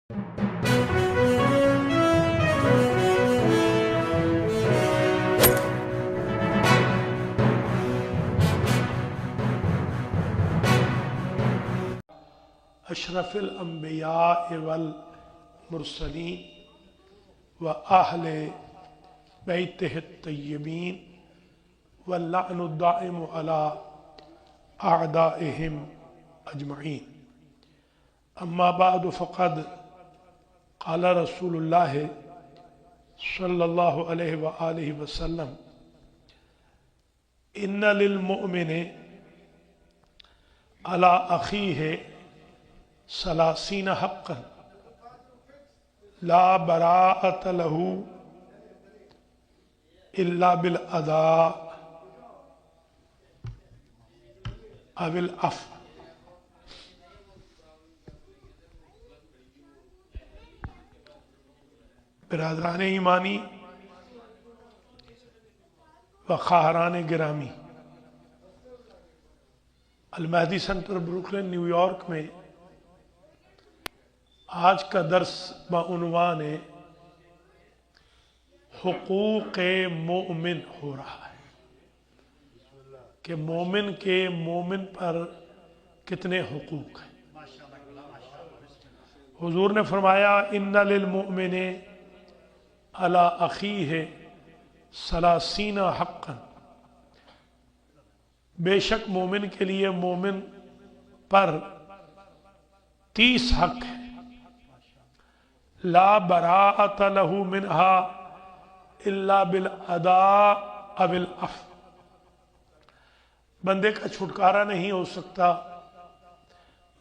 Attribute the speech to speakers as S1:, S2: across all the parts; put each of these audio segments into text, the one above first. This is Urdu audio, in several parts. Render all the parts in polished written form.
S1: اشرف الانبیاء والمرسلین و اہل بیتہ الطیبین واللعن الدائم علی اعدائہم اجمعین. اما بعد فقد قال رسول اللہ صلی اللہ علیہ وآلہ وسلم ان للمؤمن علی اخیہ ثلاثین حقا لا براءۃ لہ الا بالاداء او العفو. برادران ایمانی و خواہران گرامی، المہدی سینٹر بروکلن نیو یارک میں آج کا درس بعنوان حقوق مومن ہو رہا ہے کہ مومن کے مومن پر کتنے حقوق ہیں. حضور نے فرمایا ان للمؤمن علی اخیہ ثلاثین حقا، بے شک مومن کے لیے مومن پر 30 حق ہے. لا براءۃ لہ منہا الا بالاداء او العفو، بندے کا چھٹکارا نہیں ہو سکتا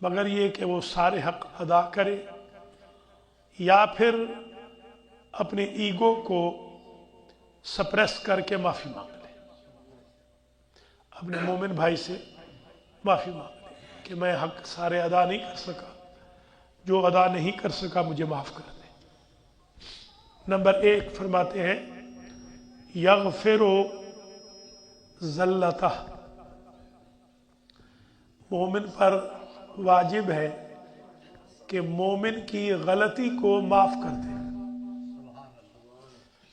S1: مگر یہ کہ وہ سارے حق ادا کرے یا پھر اپنے ایگو کو سپریس کر کے معافی مانگ لے، اپنے مومن بھائی سے معافی مانگ لے کہ میں حق سارے ادا نہیں کر سکا، جو ادا نہیں کر سکا مجھے معاف کر دے. نمبر 1 فرماتے ہیں یغفر زلتہ، مومن پر واجب ہے کہ مومن کی غلطی کو معاف کر دے.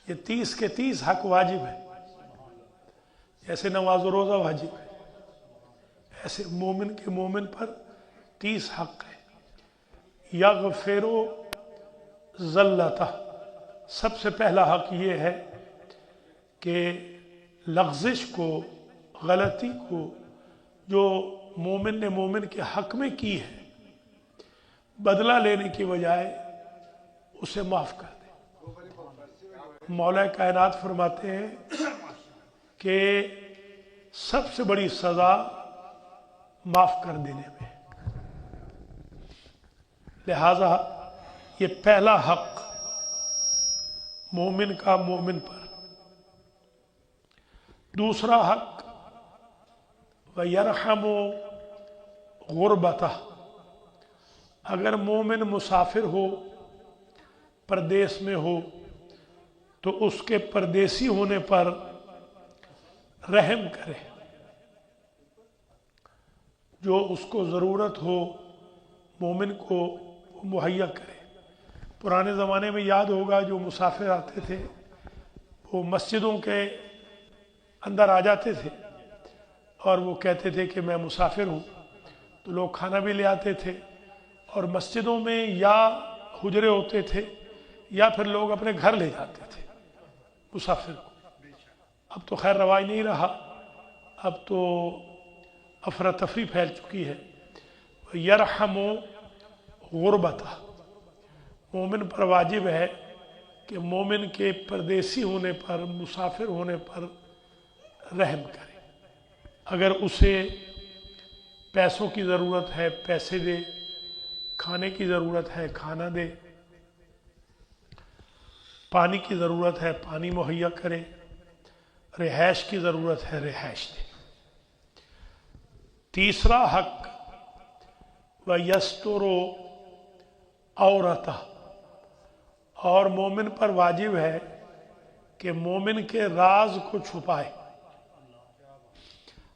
S1: یہ 30 کے 30 حق واجب ہے. جیسے نماز و روزہ واجب ہے، ایسے مومن کے مومن پر 30 حق ہے. یغفر زلتہ، سب سے پہلا حق یہ ہے کہ لغزش کو، غلطی کو جو مومن نے مومن کے حق میں کی ہے، بدلہ لینے کی بجائے اسے معاف کر دے. مولا کائنات فرماتے ہیں کہ سب سے بڑی سزا معاف کر دینے میں، لہذا یہ پہلا حق مومن کا مومن پر. دوسرا حق وَيَرْحَمُ غُرْبَتَهْ، اگر مومن مسافر ہو، پردیس میں ہو، تو اس کے پردیسی ہونے پر رحم کرے، جو اس کو ضرورت ہو مومن کو مہیا کرے. پرانے زمانے میں یاد ہوگا جو مسافر آتے تھے وہ مسجدوں کے اندر آ جاتے تھے اور وہ کہتے تھے کہ میں مسافر ہوں، تو لوگ کھانا بھی لے آتے تھے اور مسجدوں میں یا حجرے ہوتے تھے یا پھر لوگ اپنے گھر لے جاتے تھے مسافر کو. اب تو خیر رواج نہیں رہا، اب تو افراتفری پھیل چکی ہے. یرحم غربتہ، مومن پر واجب ہے کہ مومن کے پردیسی ہونے پر، مسافر ہونے پر رحم کرے. اگر اسے پیسوں کی ضرورت ہے پیسے دے، کھانے کی ضرورت ہے کھانا دے، پانی کی ضرورت ہے پانی مہیا کرے، رہائش کی ضرورت ہے رہائش دے. تیسرا حق وَيَسْتُرُ عَوْرَتَهْ، اور مومن پر واجب ہے کہ مومن کے راز کو چھپائے.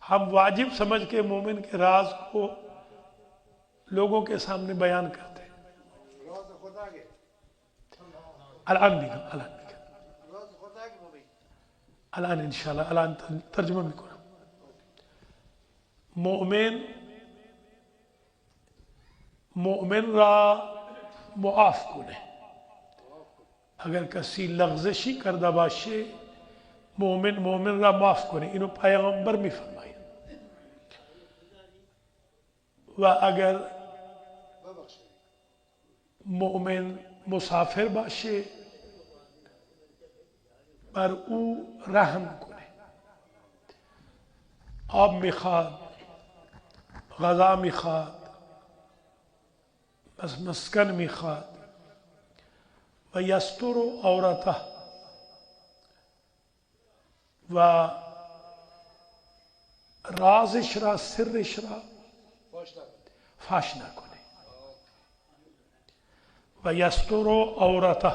S1: ہم واجب سمجھ کے مومن کے راز کو لوگوں کے سامنے بیان کرتے ہیں. الان بھی الان انشاءاللہ الان ترجمہ بھی کرو. مؤمن را معاف کنه اگر کسی لغزشی کرده باشه مومن را معاف کنه. اینو پیغمبر میفرماید. و اگر مؤمن مسافر باشه بر او رحم کنه. آب میخواد، غذا میخواد، مسکن میخواد. و یستر عورته و رازش را، سرش را فاش نکنه. و یستر عورته،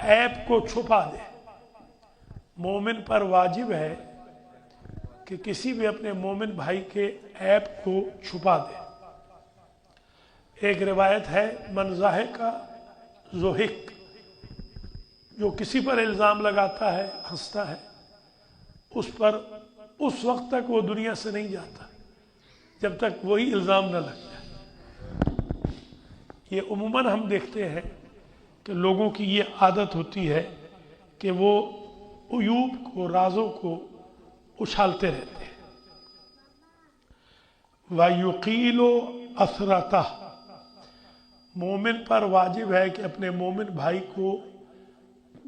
S1: عیب کو چھپا دے. مومن پر واجب ہے کہ کسی بھی اپنے مومن بھائی کے عیب کو چھپا دے. ایک روایت ہے من ضحک ضحک، جو کسی پر الزام لگاتا ہے، ہنستا ہے، اس پر اس وقت تک وہ دنیا سے نہیں جاتا جب تک وہی الزام نہ لگ جائے. یہ عموماً ہم دیکھتے ہیں کہ لوگوں کی یہ عادت ہوتی ہے کہ وہ عیوب کو، رازوں کو اچھالتے رہتے ہیں. وَيُقِيلُ أَثْرَتَهُ، مومن پر واجب ہے کہ اپنے مومن بھائی کو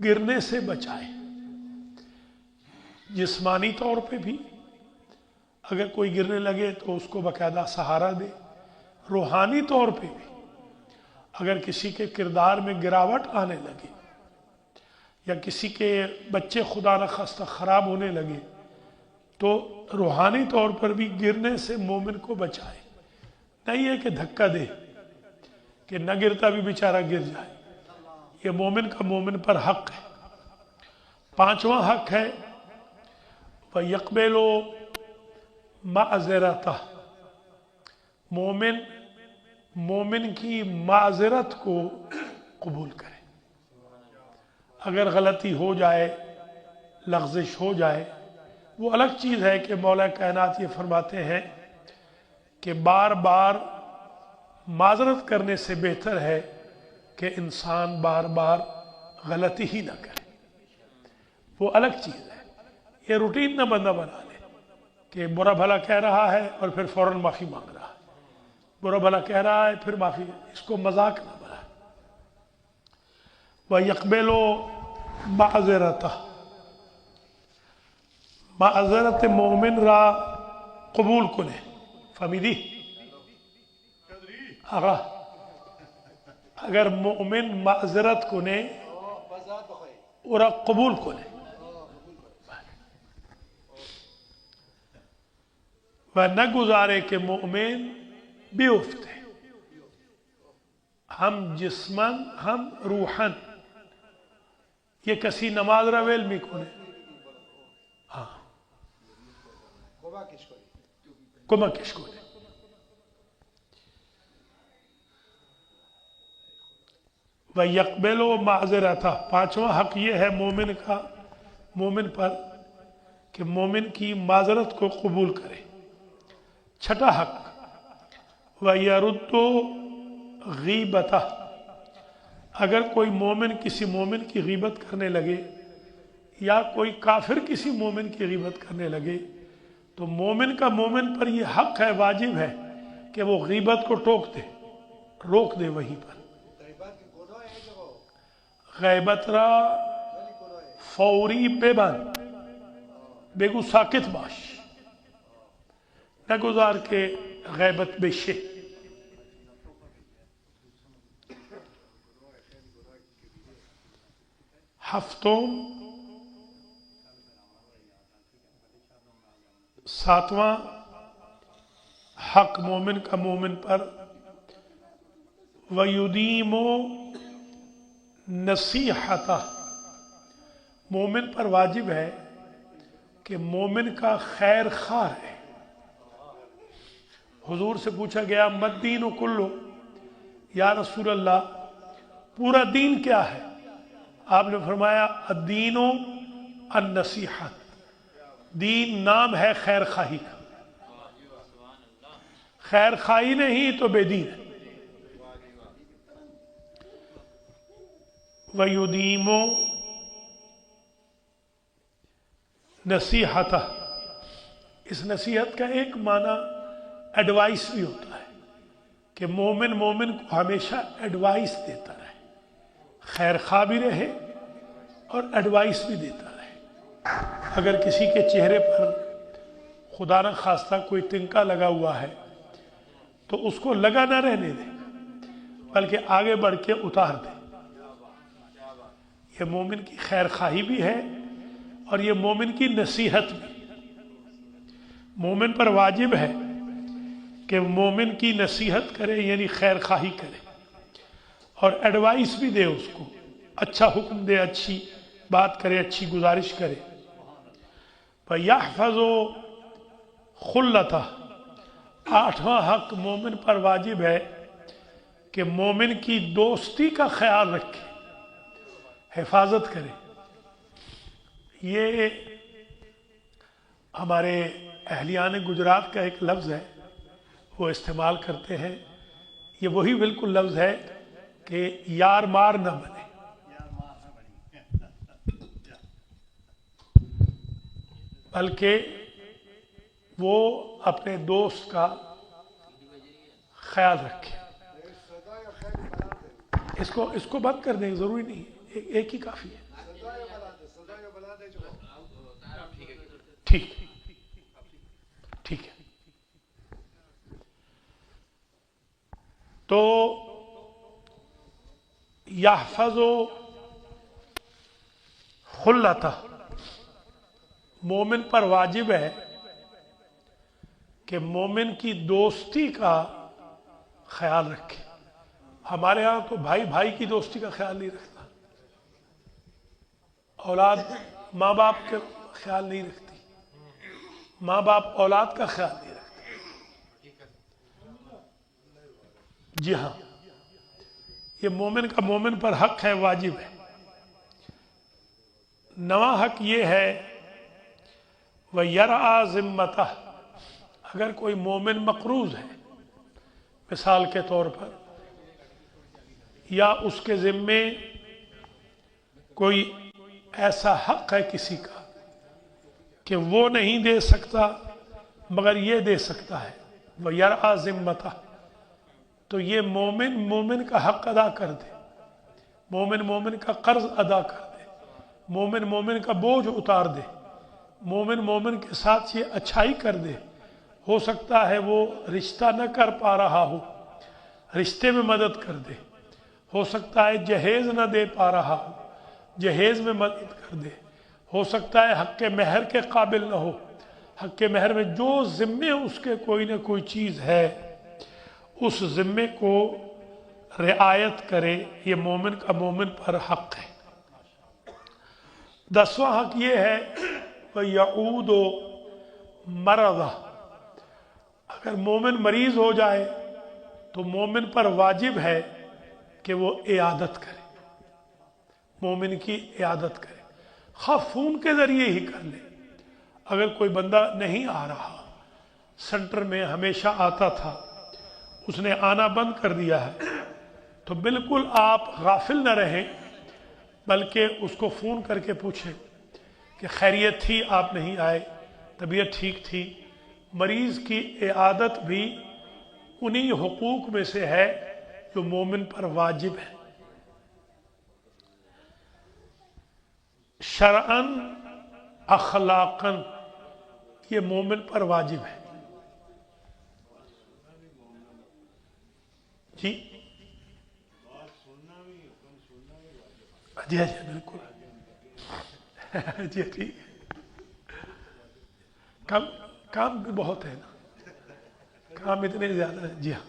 S1: گرنے سے بچائے. جسمانی طور پہ بھی اگر کوئی گرنے لگے تو اس کو باقاعدہ سہارا دے. روحانی طور پہ بھی اگر کسی کے کردار میں گراوٹ آنے لگے یا کسی کے بچے خدا نخواستہ خراب ہونے لگے تو روحانی طور پر بھی گرنے سے مومن کو بچائے. نہیں ہے کہ دھکا دے کہ نہ گرتا بھی بیچارہ گر جائے. یہ مومن کا مومن پر حق ہے. پانچواں حق ہے وَيَقْبَلُ مَعْذِرَتَهُ، مومن کی معذرت کو قبول کرے. اگر غلطی ہو جائے، لغزش ہو جائے، وہ الگ چیز ہے کہ مولا کائنات یہ فرماتے ہیں کہ بار بار معذرت کرنے سے بہتر ہے کہ انسان بار بار غلطی ہی نہ کرے. وہ الگ چیز ہے. یہ روٹین نہ بندہ بنا لے کہ برا بھلا کہہ رہا ہے اور پھر فوراً معافی مانگ رہا ہے، برا بھلا کہہ رہا ہے پھر معافی. اس کو مذاق نہ بنائے. وَيَقْبَلُ مَعْذِرَتَهُ، معذرت مومن را قبول کنے. فهمیدی؟ آقا اگر مومن معذرت کنے اور قبول کنے و نہ گزارے کہ مومن بیفتے، ہم جسمن ہم روحن. یہ کسی نماز را ویل می کنے کمکش کنے. وَيَقْبَلُ مَعْذِرَتَهُ، پانچواں حق یہ ہے مومن کا، مومن پر کہ مومن کی معذرت کو قبول کرے. چھٹا حق وَيَرُدُّ غِيبَتَهُ، اگر کوئی مومن کسی مومن کی غیبت کرنے لگے یا کوئی کافر کسی مومن کی غیبت کرنے لگے تو مومن کا مومن پر یہ حق ہے، واجب ہے کہ وہ غیبت کو ٹوک دے، روک دے. وہیں پر غیبت را فوری ببند، بگو ساکت باش، نہ گزار کے غیبت بشے. ہفتم ساتواں حق مومن کا مومن پر وَيُدِيمُ نصیحتہ، مومن پر واجب ہے کہ مومن کا خیر خواہ ہے. حضور سے پوچھا گیا مد دین کلو، یا رسول اللہ پورا دین کیا ہے؟ آپ نے فرمایا الدین النصیحت، دین نام ہے خیر خواہی کا، خیر خواہی نہیں تو بے دین ہے۔ وَيُدِيمُ نصیحتہ، اس نصیحت کا ایک معنی ایڈوائس بھی ہوتا ہے کہ مومن مومن کو ہمیشہ ایڈوائس دیتا رہے، خیر خواہ بھی رہے اور ایڈوائس بھی دیتا رہے۔ اگر کسی کے چہرے پر خدا نہ خواستہ کوئی تنکا لگا ہوا ہے تو اس کو لگا نہ رہنے دے، بلکہ آگے بڑھ کے اتار دے۔ یہ مومن کی خیر خواہی بھی ہے اور یہ مومن کی نصیحت بھی۔ مومن پر واجب ہے کہ مومن کی نصیحت کرے، یعنی خیر خواہی کرے، اور ایڈوائس بھی دے، اس کو اچھا حکم دے، اچھی بات کرے، اچھی گزارش کرے۔ فَيَحْفَظُ خُلَّتَهُ، آٹھواں حق مومن پر واجب ہے کہ مومن کی دوستی کا خیال رکھے، حفاظت کرے۔ یہ ہمارے اہلیان گجرات کا ایک لفظ ہے، وہ استعمال کرتے ہیں۔ یہ وہی بالکل لفظ ہے کہ یار مار نہ بنے، بلکہ وہ اپنے دوست کا خیال رکھے۔ اس کو بند کر دیں، ضروری نہیں ہے، ایک ہی کافی ہے۔ ٹھیک ٹھیک ہے۔ تو یحفظ خلتہ، مومن پر واجب ہے کہ مومن کی دوستی کا خیال رکھے۔ ہمارے ہاں تو بھائی بھائی کی دوستی کا خیال نہیں رکھتا، اولاد ماں باپ کا خیال نہیں رکھتی، ماں باپ اولاد کا خیال نہیں رکھتے۔ جی ہاں، یہ مومن کا مومن پر حق ہے، واجب ہے۔ نواں حق یہ ہے وَيَرْعَى ذِمَّتَهُ، اگر کوئی مومن مقروض ہے، مثال کے طور پر، یا اس کے ذمے کوئی ایسا حق ہے کسی کا کہ وہ نہیں دے سکتا مگر یہ دے سکتا ہے، وَيَرْعَى ذِمَّتَهُ، تو یہ مومن مومن کا حق ادا کر دے، مومن مومن کا قرض ادا کر دے، مومن مومن کا بوجھ اتار دے، مومن مومن کے ساتھ یہ اچھائی کر دے۔ ہو سکتا ہے وہ رشتہ نہ کر پا رہا ہو، رشتے میں مدد کر دے، ہو سکتا ہے جہیز نہ دے پا رہا ہو، جہیز میں مدد کر دے، ہو سکتا ہے حق مہر کے قابل نہ ہو، حق مہر میں جو ذمے اس کے کوئی نہ کوئی چیز ہے اس ذمے کو رعایت کرے، یہ مومن کا مومن پر حق ہے۔ 10واں حق یہ ہے وَيَعُودُ مَرَضَهُ، اگر مومن مریض ہو جائے تو مومن پر واجب ہے کہ وہ عیادت کرے، مومن کی عیادت کرے، خواہ فون کے ذریعے ہی کر لے۔ اگر کوئی بندہ نہیں آ رہا، سینٹر میں ہمیشہ آتا تھا، اس نے آنا بند کر دیا ہے، تو بالکل آپ غافل نہ رہیں، بلکہ اس کو فون کر کے پوچھیں کہ خیریت تھی، آپ نہیں آئے، طبیعت ٹھیک تھی۔ مریض کی عیادت بھی انہی حقوق میں سے ہے جو مومن پر واجب ہے۔ شرعاً اخلاقاً یہ مومن پر واجب ہے۔ جی جی بالکل جی ٹھیک ہے، کام بھی بہت ہے نا، کام اتنے زیادہ ہے۔ جی ہاں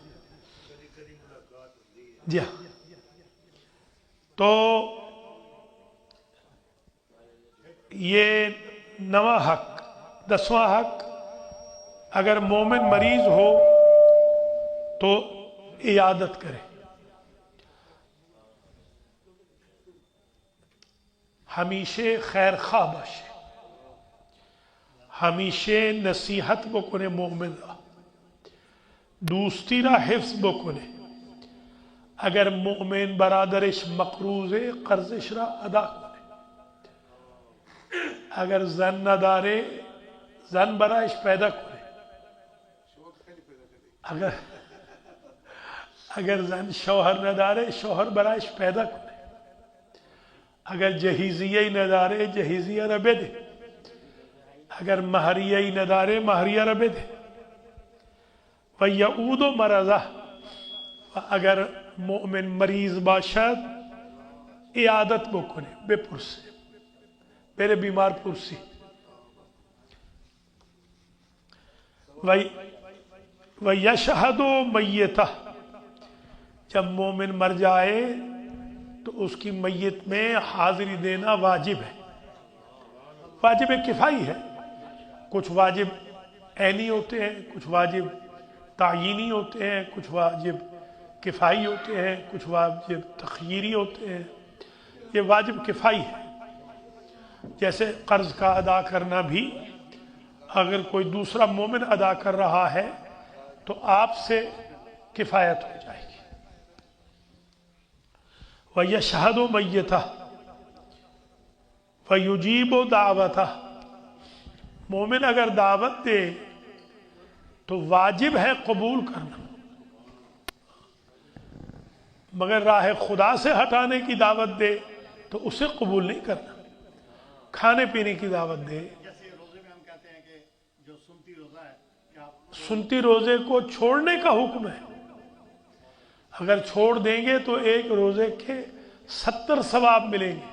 S1: جی ہاں، تو یہ 9واں حق۔ 10واں حق، اگر مومن مریض ہو تو عیادت کرے، ہمیشہ خیر خواہ باشه، همیشه نصیحت بکنه مؤمن را، دوستی را حفظ بکنه. اگر مؤمن برادرش مقروضه قرضش را ادا کنه. اگر زن نداره زن برایش پیدا کنه. اگر زن شوهر نداره شوهر برایش پیدا کنه. اگر جهیزیه نداره جهیزیه را بده. اگر مہریہ ندارے مہریہ را بده. و یعود مرضه، و اگر مؤمن مریض باشد عیادت بکنه، بپرسه، بره بیمار پرسی. و یشهد میتہ، جب مومن مر جائے تو اس کی میت میں حاضری دینا واجب ہے. واجب کفائی ہے. کچھ واجب عینی ہوتے ہیں، کچھ واجب تعیینی ہوتے ہیں، کچھ واجب کفائی ہوتے ہیں، کچھ واجب تخییری ہوتے ہیں. یہ واجب کفائی ہے. جیسے قرض کا ادا کرنا بھی اگر کوئی دوسرا مومن ادا کر رہا ہے تو آپ سے کفایت ہو جائے گی. وَيَشْهَدُ مَيِّتَهُ وَيُجِيبُ دَعْوَتَهُ، مومن اگر دعوت دے تو واجب ہے قبول کرنا، مگر راہ خدا سے ہٹانے کی دعوت دے تو اسے قبول نہیں کرنا. کھانے پینے کی دعوت دے،
S2: جیسے روزے میں ہم کہتے ہیں کہ جو سنتی روزہ ہے، کیا
S1: سنتی روزے کو چھوڑنے کا حکم ہے. اگر چھوڑ دیں گے تو ایک روزے کے 70 ثواب ملیں گے.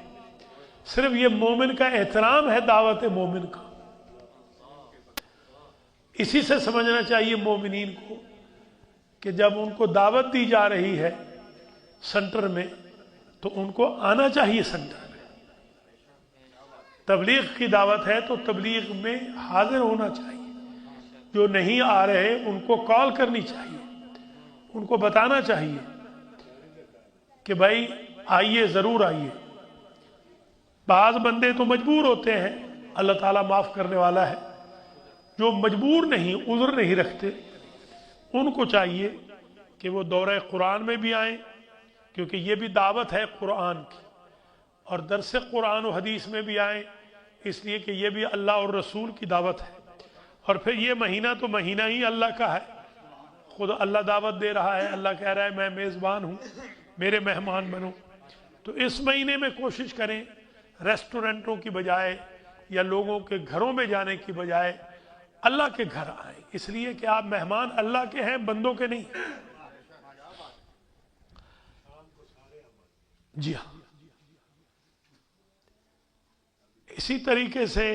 S1: صرف یہ مومن کا احترام ہے دعوت مومن کا. اسی سے سمجھنا چاہیے مومنین کو کہ جب ان کو دعوت دی جا رہی ہے سنٹر میں تو ان کو آنا چاہیے سنٹر میں. تبلیغ کی دعوت ہے تو تبلیغ میں حاضر ہونا چاہیے. جو نہیں آ رہے ان کو کال کرنی چاہیے، ان کو بتانا چاہیے کہ بھائی آئیے، ضرور آئیے. بعض بندے تو مجبور ہوتے ہیں، اللہ تعالیٰ معاف کرنے والا ہے. جو مجبور نہیں، عذر نہیں رکھتے، ان کو چاہیے کہ وہ دورہ قرآن میں بھی آئیں، کیونکہ یہ بھی دعوت ہے قرآن کی. اور درس قرآن و حدیث میں بھی آئیں، اس لیے کہ یہ بھی اللہ اور رسول کی دعوت ہے. اور پھر یہ مہینہ تو مہینہ ہی اللہ کا ہے. خود اللہ دعوت دے رہا ہے، اللہ کہہ رہا ہے میں میزبان ہوں، میرے مہمان بنو. تو اس مہینے میں کوشش کریں ریسٹورنٹوں کی بجائے یا لوگوں کے گھروں میں جانے کی بجائے اللہ کے گھر آئیں، اس لیے کہ آپ مہمان اللہ کے ہیں، بندوں کے نہیں. جی ہاں. اسی طریقے سے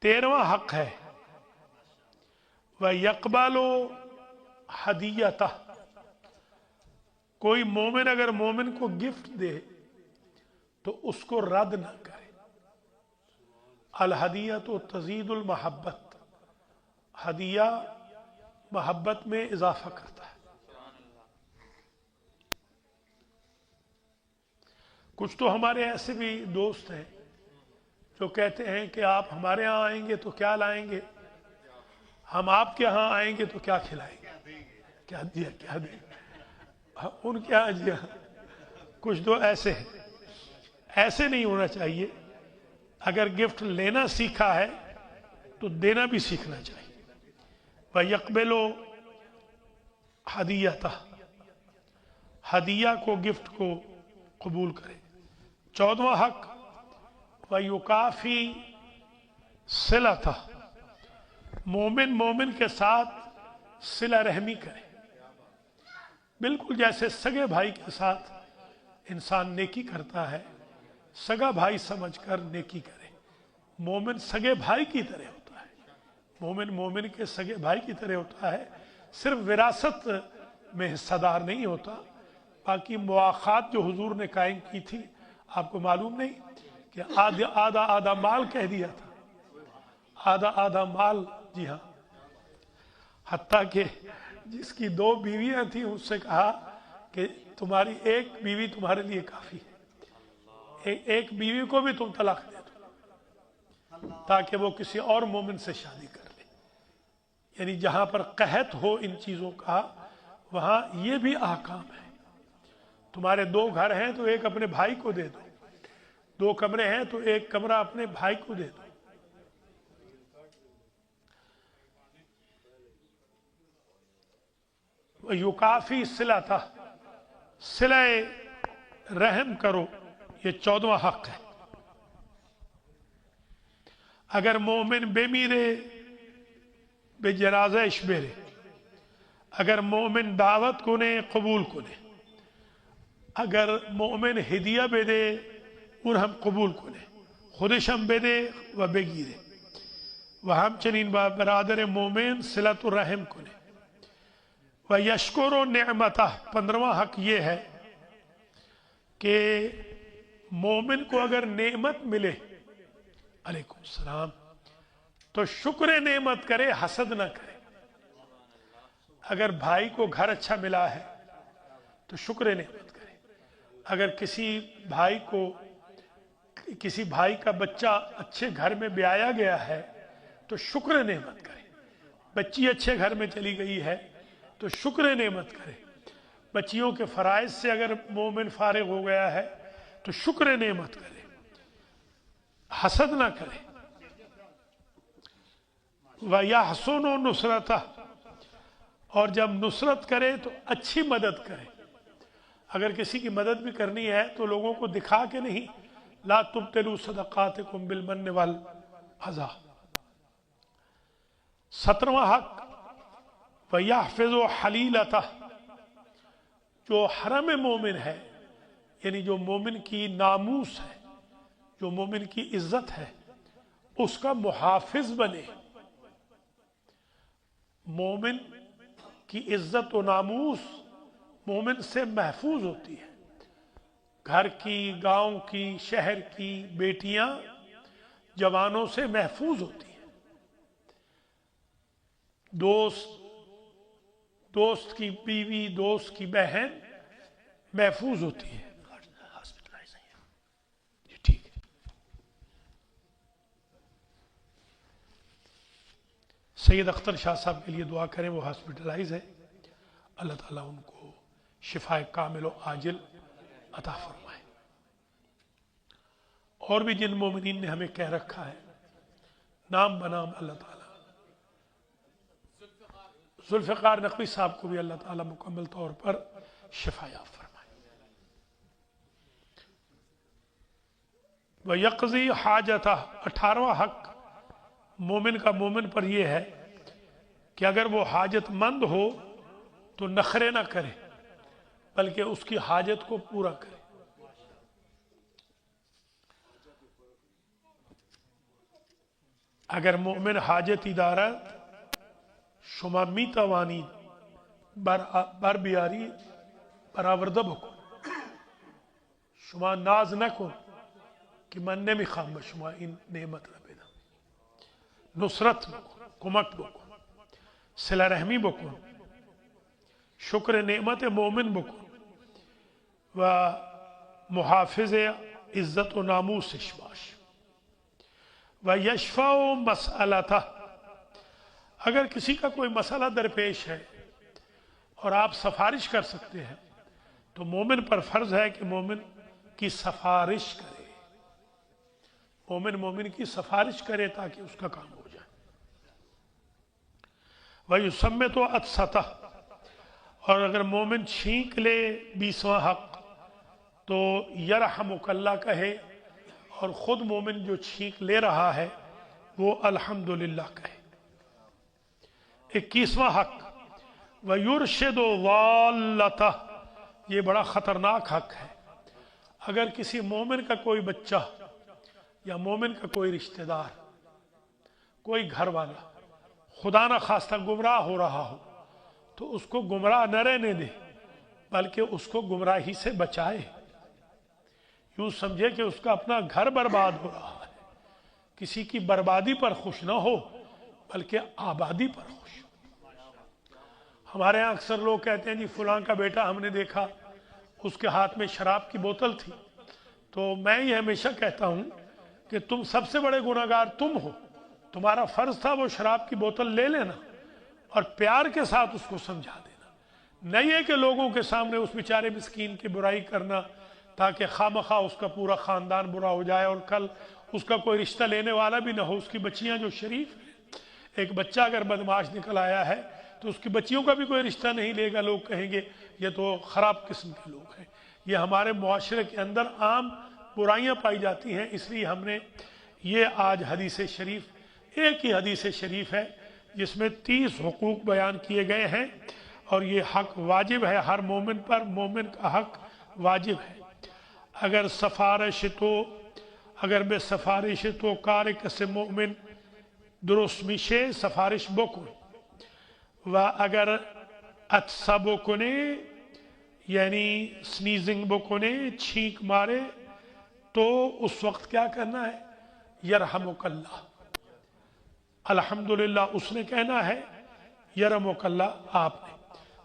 S1: 13واں حق ہے وَيَقْبَلُ هَدِيَّتَهُ. کوئی مومن اگر مومن کو گفٹ دے تو اس کو رد نہ کرے. الہدیۃ تزید المحبت، ہدیہ محبت میں اضافہ کرتا ہے. کچھ تو ہمارے ایسے بھی دوست ہیں جو کہتے ہیں کہ آپ ہمارے ہاں آئیں گے تو کیا لائیں گے، ہم آپ کے ہاں آئیں گے تو کیا کھلائیں گے، کیا دیا کیا دیں گے. ان کے ہاں جی ہاں کچھ تو ایسے ہیں. ایسے نہیں ہونا چاہیے. اگر گفٹ لینا سیکھا ہے تو دینا بھی سیکھنا چاہیے. وَيَقْبَلُ هَدِيَّتَهُ، ہدیہ کو، گفٹ کو قبول کرے. 14واں حق وَيُقَافِي صِلَتَهُ، مومن مومن کے ساتھ صلہ رحمی کرے. بالکل جیسے سگے بھائی کے ساتھ انسان نیکی کرتا ہے، سگا بھائی سمجھ کر نیکی کرے. مومن سگے بھائی کی طرح ہوتا ہے. مومن مومن کے سگے بھائی کی طرح ہوتا ہے. صرف وراثت میں حصہ دار نہیں ہوتا، باقی مواخات جو حضور نے قائم کی تھی، آپ کو معلوم نہیں کہ آدھا آدھا مال کہہ دیا تھا. آدھا آدھا مال، جی ہاں. حتیٰ کہ جس کی 2 بیویاں تھیں اس سے کہا کہ تمہاری ایک بیوی تمہارے لیے کافی ہے. ایک بیوی کو بھی تم طلاق دے دو تاکہ وہ کسی اور مومن سے شادی کر لے. یعنی جہاں پر قحط ہو ان چیزوں کا وہاں یہ بھی احکام ہے. تمہارے 2 گھر ہیں تو ایک اپنے بھائی کو دے دو, 2 کمرے ہیں تو ایک کمرہ اپنے بھائی کو دے دو. یکافی صلتہ, صلہ رحم کرو, یہ 14واں حق ہے. اگر مومن بمیرے بے جنازہ اشبیرے, اگر مومن دعوت کنے قبول کنے, اگر مومن ہدیہ بے دے اور ہم قبول کنے, خودش ہم بے دے و بگیرے و ہم چنین برادر مومن صلت الرحم کنے و یشکر و نعمتہ. 15واں حق یہ ہے کہ مومن کو اگر نعمت ملے, علیکم السلام, تو شکر نعمت کرے, حسد نہ کرے. اگر بھائی کو گھر اچھا ملا ہے تو شکر نعمت کرے. اگر کسی بھائی کا بچہ اچھے گھر میں بیایا گیا ہے تو شکر نعمت کرے. بچی اچھے گھر میں چلی گئی ہے تو شکر نعمت کرے. بچیوں کے فرائض سے اگر مومن فارغ ہو گیا ہے تو شکر نعمت کرے, حسد نہ کرے. وَيَحْسُنُ نُصْرَتَهْ, اور جب نصرت کرے تو اچھی مدد کرے. اگر کسی کی مدد بھی کرنی ہے تو لوگوں کو دکھا کے نہیں. لا تبطلوا صدقاتکم بالمن والعذا. 17واں حق وَيَحْفِظُ حَلِيلَتَهْ, جو حرم مومن ہے, یعنی جو مومن کی ناموس ہے, جو مومن کی عزت ہے, اس کا محافظ بنے. مومن کی عزت و ناموس مومن سے محفوظ ہوتی ہے. گھر کی, گاؤں کی, شہر کی بیٹیاں جوانوں سے محفوظ ہوتی ہیں. دوست کی بیوی, دوست کی بہن محفوظ ہوتی ہے. ٹھیک ہے. سید اختر شاہ صاحب کے لیے دعا کریں, وہ ہاسپٹلائز ہے. اللہ تعالیٰ ان کو شفائے کامل و عاجل عطا فرمائے. اور بھی جن مومنین نے ہمیں کہہ رکھا ہے نام بنام اللہ تعالیٰ, ذوالفقار نقوی صاحب کو بھی اللہ تعالیٰ مکمل طور پر شفا یاب فرمائے. وَيَقْضِي حَاجَتَهْ, 18واں حق مومن کا مومن پر یہ ہے کہ اگر وہ حاجت مند ہو تو نخرے نہ کرے, بلکہ اس کی حاجت کو پورا کرے. اگر مومن حاجت دارد شما می توانید بر بیاری برآورده بکن. شما ناز نکن که من نمیخوام به شما این نعمت را بدم. نصرت بکن, کمک بکن, صلہ رحمی بکن, شکر نعمت مومن بکن و محافظ عزت و ناموسش باش. و یشفع مسئلتہ, اگر کسی کا کوئی مسئلہ درپیش ہے اور آپ سفارش کر سکتے ہیں تو مومن پر فرض ہے کہ مومن کی سفارش کرے. مومن کی سفارش کرے تاکہ اس کا کام ہو جائے. وَيُسَمِّتُ عَطْسَتَهْ, اور اگر مومن چھینک لے 20واں حق تو یرحمک اللہ کہے, اور خود مومن جو چھینک لے رہا ہے وہ الحمدللہ کہے. 21واں حق وَيُرْشِدُ ضَالَّتَهْ, یہ بڑا خطرناک حق ہے. اگر کسی مومن کا کوئی بچہ یا مومن کا کوئی رشتہ دار, کوئی گھر والا خدا نہ خواستہ گمراہ ہو رہا ہو تو اس کو گمراہ نہ رہنے دے, بلکہ اس کو گمراہی سے بچائے. یوں سمجھے کہ اس کا اپنا گھر برباد ہو رہا ہے. کسی کی بربادی پر خوش نہ ہو بلکہ آبادی پر خوش. ہمارے ہاں اکثر لوگ کہتے ہیں جی فلاں کا بیٹا ہم نے دیکھا, اس کے ہاتھ میں شراب کی بوتل تھی تو میں یہ ہمیشہ کہتا ہوں کہ تم سب سے بڑے گناہگار تم ہو، تمہارا فرض تھا وہ شراب کی بوتل لے لینا اور پیار کے ساتھ اس کو سمجھا دینا، نہیں ہے کہ لوگوں کے سامنے اس بیچارے مسکین کی برائی کرنا تاکہ خواہ اس کا پورا خاندان برا ہو جائے اور کل اس کا کوئی رشتہ لینے والا بھی نہ ہو۔ اس کی بچیاں جو شریف ہیں، ایک بچہ اگر بدمعاش نکل آیا ہے تو اس کی بچیوں کا بھی کوئی رشتہ نہیں لے گا، لوگ کہیں گے یہ تو خراب قسم کے لوگ ہیں۔ یہ ہمارے معاشرے کے اندر عام برائیاں پائی جاتی ہیں، اس لیے ہم نے یہ آج حدیث شریف، ایک ہی حدیث شریف ہے جس میں 30 حقوق بیان کیے گئے ہیں، اور یہ حق واجب ہے ہر مومن پر، مومن کا حق واجب ہے۔ اگر به سفارش تو کار کس مؤمن درست میشه سفارش بکن و اگر عطسه بکنه یعنی سنیزنگ بکنه، چھینک مارے، تو اس وقت کیا کرنا ہے؟ یرحمک اللہ، الحمدللہ اس نے کہنا ہے، یرحمک اللہ آپ نے۔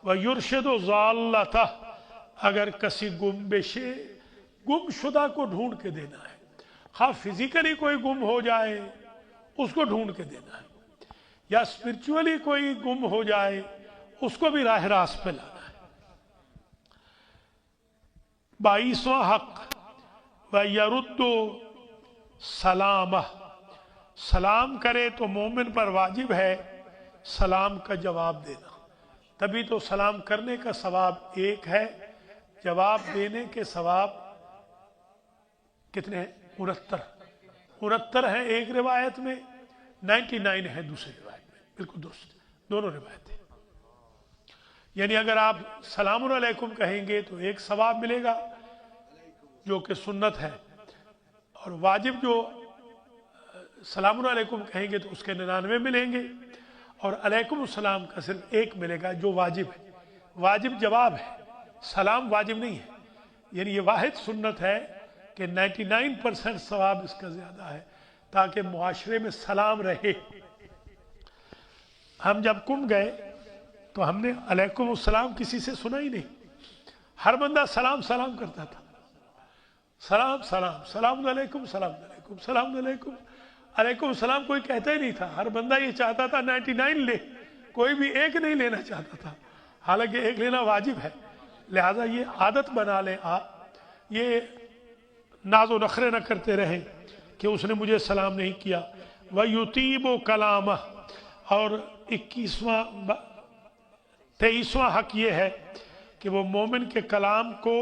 S1: وَيُرْشِدُ ضَالَّتَهُ، اگر کسی گم بشے، گم شدہ کو ڈھونڈ کے دینا ہے، خواہ فزیکلی کوئی گم ہو جائے اس کو ڈھونڈ کے دینا ہے، یا اسپرچولی کوئی گم ہو جائے اس کو بھی راہ راست پہ لانا ہے۔ 22واں حق، وَيَرُدُّ سَلَامَهُ، سلام کرے تو مومن پر واجب ہے سلام کا جواب دینا، تبھی تو سلام کرنے کا ثواب ایک ہے، جواب دینے کے ثواب کتنے ہیں؟ 69 ہیں ایک روایت میں، 99 ہے دوسری روایت میں، بالکل درست، دونوں روایتیں۔ یعنی اگر آپ سلام علیکم کہیں گے تو ایک ثواب ملے گا جو کہ سنت ہے، اور واجب جو سلام علیکم کہیں گے تو اس کے 99 ملیں گے، اور علیکم السلام کا صرف ایک ملے گا جو واجب ہے۔ واجب جواب ہے، سلام واجب نہیں ہے، یعنی یہ واحد سنت ہے کہ 99% ثواب اس کا زیادہ ہے تاکہ معاشرے میں سلام رہے۔ ہم جب کم گئے تو ہم نے علیکم السلام کسی سے سنا ہی نہیں، ہر بندہ سلام سلام کرتا تھا، سلام سلام، سلام علیکم، سلام علیکم، سلام علیکم، علیکم السلام کوئی کہتا ہی نہیں تھا، ہر بندہ یہ چاہتا تھا 99 لے، کوئی بھی ایک نہیں لینا چاہتا تھا، حالانکہ ایک لینا واجب ہے۔ لہٰذا یہ عادت بنا لیں آپ، یہ ناز و نخرے نہ کرتے رہیں کہ اس نے مجھے سلام نہیں کیا۔ وَيُطِيبُ كَلَامَهُ، اور 23واں حق یہ ہے کہ وہ مومن کے کلام کو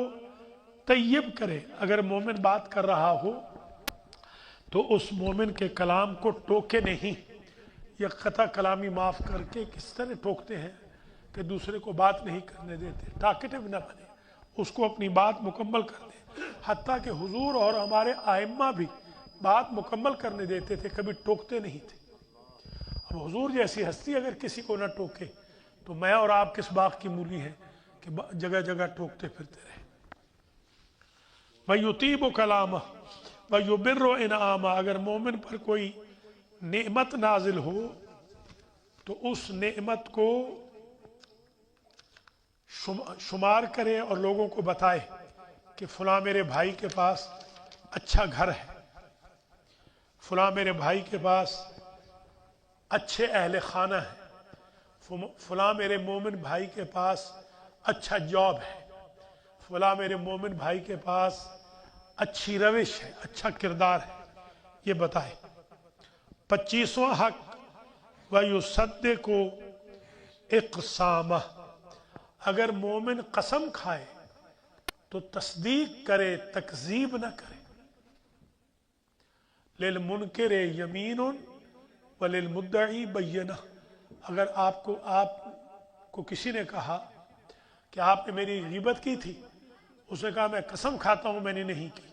S1: طیب کرے، اگر مومن بات کر رہا ہو تو اس مومن کے کلام کو ٹوکے نہیں، یا قطع کلامی معاف کر کے کس طرح ٹوکتے ہیں کہ دوسرے کو بات نہیں کرنے دیتے، ٹاکٹیو نہ بنے، اس کو اپنی بات مکمل کر دے۔ حتیٰ کہ حضور اور ہمارے ائمہ بھی بات مکمل کرنے دیتے تھے، کبھی ٹوکتے نہیں تھے۔ اب حضور جیسی ہستی اگر کسی کو نہ ٹوکے تو میں اور آپ کس باغ کی مولی ہیں کہ جگہ جگہ ٹوکتے پھرتے رہے۔ وَيُطِيبُ كَلَامَهُ وَيُبِرُّ إِنْعَامَهُ، اگر مومن پر کوئی نعمت نازل ہو تو اس نعمت کو شمار کرے اور لوگوں کو بتائے کہ فلاں میرے بھائی کے پاس اچھا گھر ہے، فلاں میرے بھائی کے پاس اچھے اہل خانہ ہیں، فلاں میرے مومن بھائی کے پاس اچھا جاب ہے، فلاں میرے مومن بھائی کے پاس اچھی روش ہے، اچھا کردار ہے، یہ بتائے۔ 25واں حق، وَيُصَدِّقُ إِقْسَامَهُ، اگر مومن قسم کھائے تو تصدیق کرے، تکذیب نہ کرے۔ لِلْمُنْكِرِ يَمِينٌ وَلِلْمُدَّعِي بَيِّنَةٌ، اگر آپ کو کسی نے کہا کہ آپ نے میری غیبت کی تھی، اس نے کہا میں قسم کھاتا ہوں میں نے نہیں کی،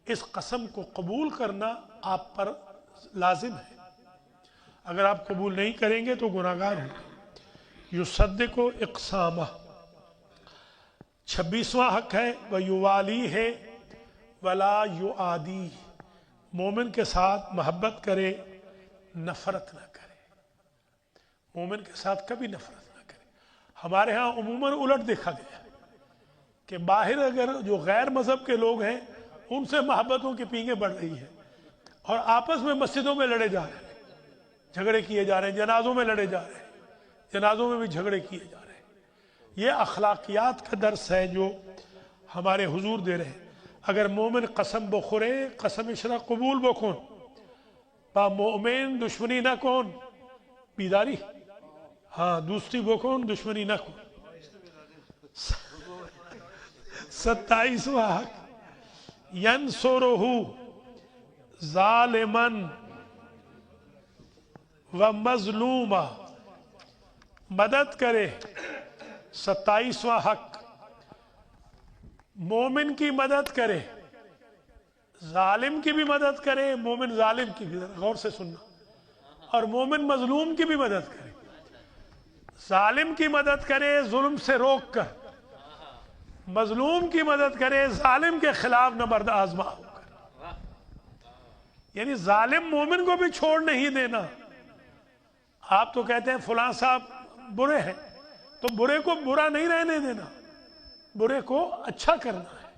S1: اس قسم کو قبول کرنا آپ پر لازم ہے، اگر آپ قبول نہیں کریں گے تو گناہگار ہوں گے۔ یصدق اقسامہ۔ 26واں حق ہے وَيُوَالِيهِ وَلَا يُعَادِيهِ، مومن کے ساتھ محبت کرے، نفرت نہ کرے، مومن کے ساتھ کبھی نفرت نہ کرے۔ ہمارے ہاں عموماً الٹ دیکھا گیا کہ باہر اگر جو غیر مذہب کے لوگ ہیں ان سے محبتوں کی پینگیں بڑھ رہی ہیں، اور آپس میں مسجدوں میں لڑے جا رہے ہیں، جھگڑے کیے جا رہے ہیں، جنازوں میں لڑے جا رہے ہیں، جنازوں میں بھی جھگڑے کیے جا رہے ہیں۔ یہ اخلاقیات کا درس ہے جو ہمارے حضور دے رہے ہیں۔ اگر مومن قسم بخورے قسم اشرا قبول بکن، با مومن دشمنی نہ کون، بیداری، ہاں دوستی بکن دشمنی نہ کون۔ 27واں حق، ینصرہ ظالما و مظلوما، مدد کرے۔ 27واں حق، مومن کی مدد کرے، ظالم کی بھی مدد کرے، مومن ظالم کی بھی، غور سے سننا، اور مومن مظلوم کی بھی مدد کرے۔ ظالم کی مدد کرے ظلم سے روک کر، مظلوم کی مدد کرے ظالم کے خلاف نبرد آزما ہو کر۔ یعنی ظالم مومن کو بھی چھوڑ نہیں دینا۔ آپ تو کہتے ہیں فلاں صاحب برے ہیں، تو برے کو برا نہیں رہنے دینا، برے کو اچھا کرنا ہے۔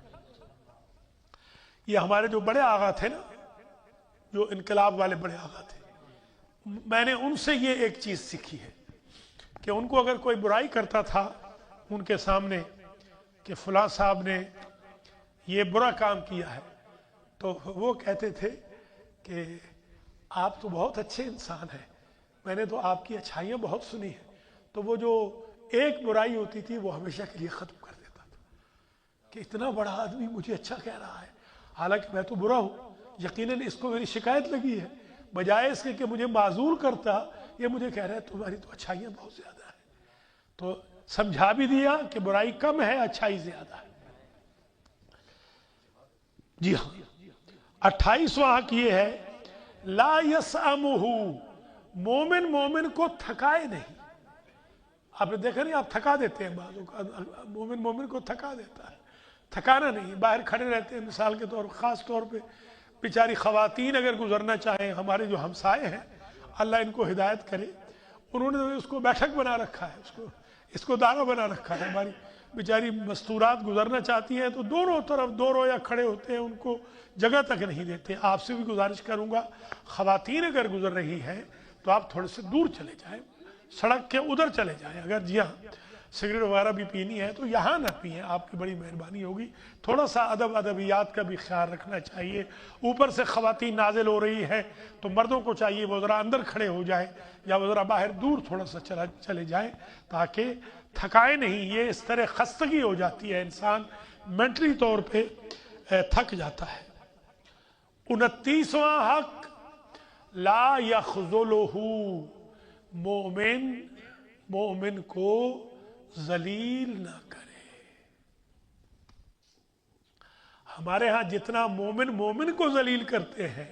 S1: یہ ہمارے جو بڑے آغا تھے نا، جو انقلاب والے بڑے آغا تھے، میں نے ان سے یہ ایک چیز سیکھی ہے کہ ان کو اگر کوئی برائی کرتا تھا ان کے سامنے کہ فلاں صاحب نے یہ برا کام کیا ہے، تو وہ کہتے تھے کہ آپ تو بہت اچھے انسان ہیں، میں نے تو آپ کی اچھائیاں بہت سنی ہیں۔ تو وہ جو ایک برائی ہوتی تھی وہ ہمیشہ کے لیے ختم کر دیتا تھا کہ اتنا بڑا آدمی مجھے اچھا کہہ رہا ہے، حالانکہ میں تو برا ہوں، یقیناً اس کو میری شکایت لگی ہے، بجائے اس کے کہ مجھے معذور کرتا، یہ مجھے کہہ رہا ہے تمہاری تو اچھائیاں بہت زیادہ ہیں۔ تو سمجھا بھی دیا کہ برائی کم ہے، اچھائی زیادہ ہے۔ جی ہاں، 28واں حق یہ ہے، لا یسأمہ، مومن مومن کو تھکائے نہیں۔ آپ نے دیکھا نہیں، آپ تھکا دیتے ہیں بعضوں کا، مومن مومن کو تھکا دیتا ہے، تھکانا نہیں۔ باہر کھڑے رہتے ہیں مثال کے طور پر، خاص طور پہ بیچاری خواتین اگر گزرنا چاہیں، ہمارے جو ہمسائے ہیں اللہ ان کو ہدایت کرے، انہوں نے اس کو بیٹھک بنا رکھا ہے، اس کو دارا بنا رکھا ہے۔ ہماری بیچاری مستورات گزرنا چاہتی ہیں تو دونوں طرف دو رویا کھڑے ہوتے ہیں، ان کو جگہ تک نہیں دیتے۔ آپ سے بھی گزارش کروں گا، خواتین اگر گزر رہی ہیں تو آپ تھوڑے سے دور چلے جائیں، سڑک کے ادھر چلے جائیں۔ اگر جی ہاں سگریٹ وغیرہ بھی پینی ہے تو یہاں نہ پئیں، آپ کی بڑی مہربانی ہوگی۔ تھوڑا سا ادبیات کا بھی خیال رکھنا چاہیے۔ اوپر سے خواتین نازل ہو رہی ہے تو مردوں کو چاہیے وہ ذرا اندر کھڑے ہو جائیں یا وہ ذرا باہر دور تھوڑا سا چلے جائیں تاکہ تھکائے نہیں۔ یہ اس طرح خستگی ہو جاتی ہے، انسان مینٹلی طور پہ تھک جاتا ہے۔ 29واں حق، لا یخذلہ، مومن کو ذلیل نہ کرے۔ ہمارے ہاں جتنا مومن کو ذلیل کرتے ہیں،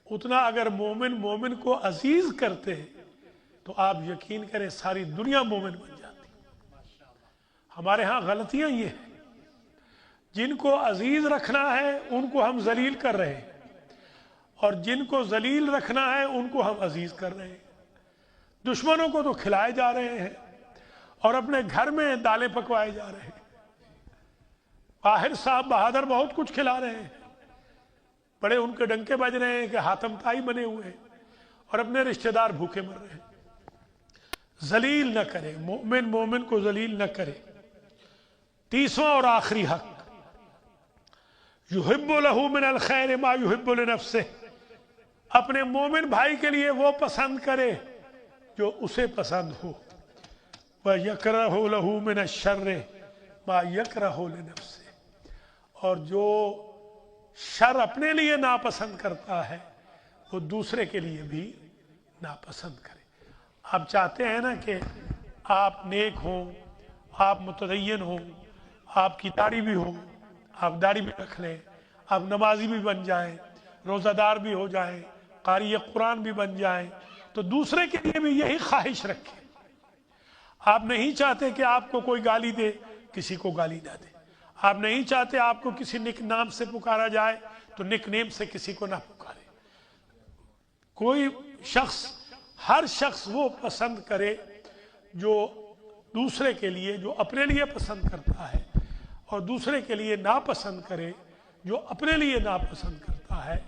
S1: اتنا اگر مومن کو عزیز کرتے تو آپ یقین کریں ساری دنیا مومن بن جاتی۔ ہمارے ہاں غلطیاں یہ ہیں، جن کو عزیز رکھنا ہے ان کو ہم ذلیل کر رہے ہیں، اور جن کو ذلیل رکھنا ہے ان کو ہم عزیز کر رہے ہیں۔ دشمنوں کو تو کھلائے جا رہے ہیں اور اپنے گھر میں دالیں پکوائے جا رہے ہیں۔ باہر صاحب بہادر بہت کچھ کھلا رہے ہیں، بڑے ان کے ڈنکے بج رہے ہیں کہ حاتم تائی بنے ہوئے ہیں، اور اپنے رشتہ دار بھوکے مر رہے ہیں۔ ذلیل نہ کرے، مومن کو ذلیل نہ کرے۔ 30واں اور آخری حق، یحب لہ من الخیر ما یحب لنفسہ، اپنے مومن بھائی کے لیے وہ پسند کرے جو اسے پسند ہو۔ وَيَكْرَهُ لَهُ مِنَ الشَّرِّ مَا يَكْرَهُ لِنَفْسِهِ، اور جو شر اپنے لیے ناپسند کرتا ہے وہ دوسرے کے لیے بھی ناپسند کرے۔ آپ چاہتے ہیں نا کہ آپ نیک ہوں، آپ متدین ہوں، آپ کی داڑھی بھی ہو، آپ داڑھی بھی رکھ لیں، آپ نمازی بھی بن جائیں، روزہ دار بھی ہو جائیں، قاری قرآن بھی بن جائیں، تو دوسرے کے لیے بھی یہی خواہش رکھیں۔ آپ نہیں چاہتے کہ آپ کو کوئی گالی دے، کسی کو گالی نہ دے۔ آپ نہیں چاہتے آپ کو کسی نک نام سے پکارا جائے تو نک نیم سے کسی کو نہ پکارے۔ کوئی شخص، ہر شخص وہ پسند کرے جو دوسرے کے لیے، جو اپنے لیے پسند کرتا ہے، اور دوسرے کے لیے ناپسند کرے جو اپنے لیے ناپسند کرتا ہے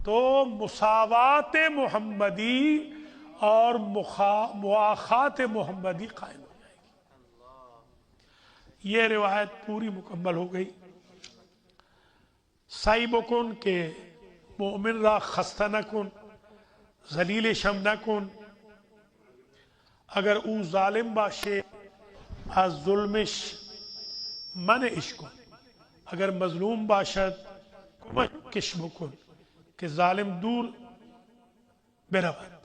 S1: تو مساوات محمدی اور مواخات محمدی قائم ہو جائے گی۔ یہ روایت پوری مکمل ہو گئی۔ سائب کن کہ مومن را خستہ نہ کن، ذلیل شم نہ کن، اگر او ظالم باشے از ظلمش من عشق، اگر مظلوم باشد کمکش بکن کہ ظالم دور برود۔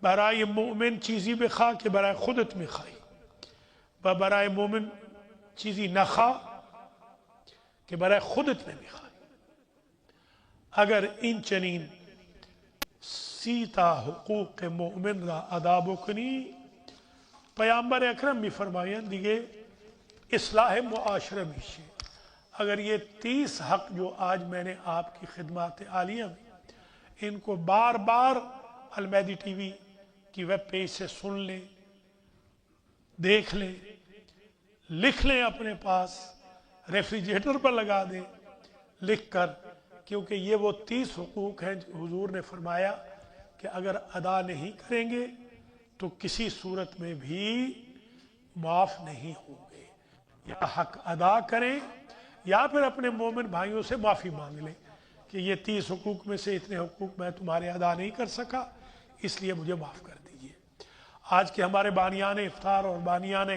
S1: برای مومن چیزی بخوا کہ برای خودت میخواهی و برای مومن چیزی نخوا کہ برای خودت نمیخواهی۔ اگر این چنین سیتا حقوق مومن را ادا بکنی، پیامبر اکرم بھی فرمائیں دیگے اصلاح معاشرہ میشے۔ اگر یہ 30 حق جو آج میں نے آپ کی خدمات عالیہ میں ان کو بار بار المہدی ٹی وی کی ویب پیج سے سن لیں، دیکھ لیں، لکھ لیں اپنے پاس، ریفریجریٹر پر لگا دیں لکھ کر، کیونکہ یہ وہ 30 حقوق ہیں جو حضور نے فرمایا کہ اگر ادا نہیں کریں گے تو کسی صورت میں بھی معاف نہیں ہوں گے۔ یا حق ادا کریں یا پھر اپنے مومن بھائیوں سے معافی مانگ لیں کہ یہ 30 حقوق میں سے اتنے حقوق میں تمہارے ادا نہیں کر سکا، اس لیے مجھے معاف کر دیجئے۔ آج کے ہمارے بانیان افطار اور بانیان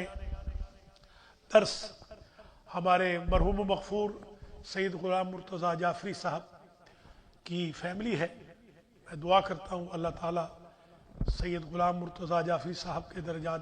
S1: درس ہمارے مرحوم و مغفور سید غلام مرتضیٰ جعفری صاحب کی فیملی ہے۔ میں دعا کرتا ہوں اللہ تعالیٰ سید غلام مرتضیٰ جعفری صاحب کے درجات